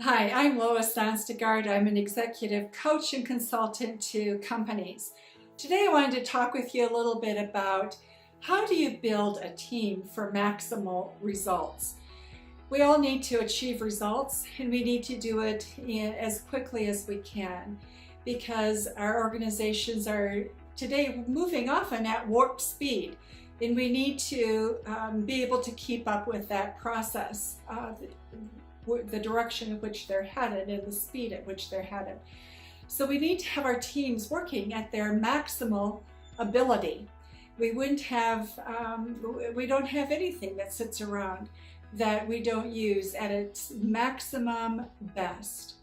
Hi, I'm Lois Sonstegard. I'm an executive coach and consultant to companies. Today I wanted to talk with you a little bit about how do you build a team for maximal results. We all need to achieve results, and we need to do it as quickly as we can because our organizations are today moving often at warp speed, and we need to be able to keep up with that process, the direction in which they're headed and the speed at which they're headed. So we need to have our teams working at their maximal ability. We don't have anything that sits around that we don't use at its maximum best.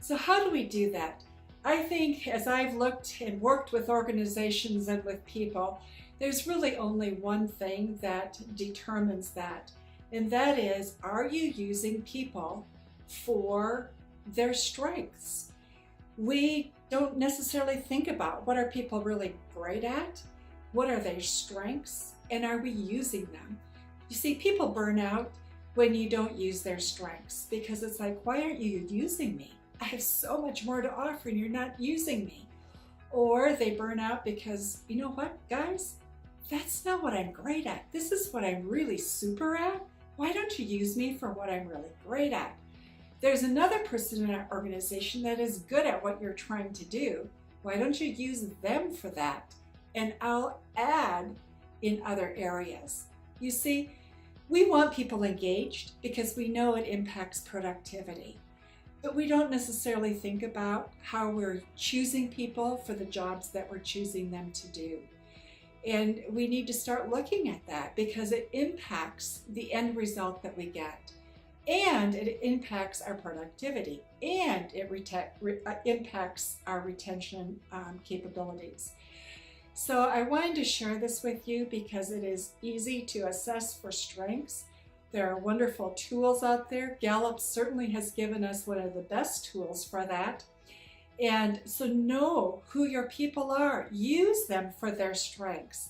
So how do we do that? I think as I've looked and worked with organizations and with people, there's really only one thing that determines that. And that is, are you using people for their strengths? We don't necessarily think about what are people really great at, what are their strengths, and are we using them? You see, people burn out when you don't use their strengths because it's like, why aren't you using me? I have so much more to offer and you're not using me. Or they burn out because, you know what, guys? That's not what I'm great at. This is what I'm really super at. Why don't you use me for what I'm really great at? There's another person in our organization that is good at what you're trying to do. Why don't you use them for that? And I'll add in other areas. You see, we want people engaged because we know it impacts productivity. But we don't necessarily think about how we're choosing people for the jobs that we're choosing them to do. And we need to start looking at that because it impacts the end result that we get. And it impacts our productivity. And it impacts our retention capabilities. So I wanted to share this with you because it is easy to assess for strengths. There are wonderful tools out there. Gallup certainly has given us one of the best tools for that. And so know who your people are. Use them for their strengths.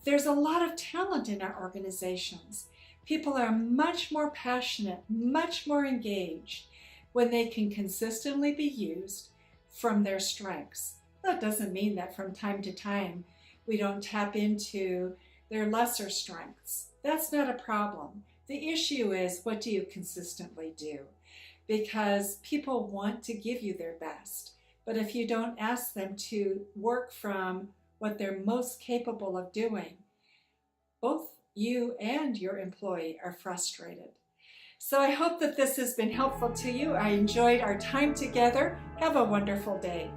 There's a lot of talent in our organizations. People are much more passionate, much more engaged when they can consistently be used from their strengths. That doesn't mean that from time to time we don't tap into their lesser strengths. That's not a problem. The issue is, what do you consistently do? Because people want to give you their best. But if you don't ask them to work from what they're most capable of doing, both you and your employee are frustrated. So I hope that this has been helpful to you. I enjoyed our time together. Have a wonderful day.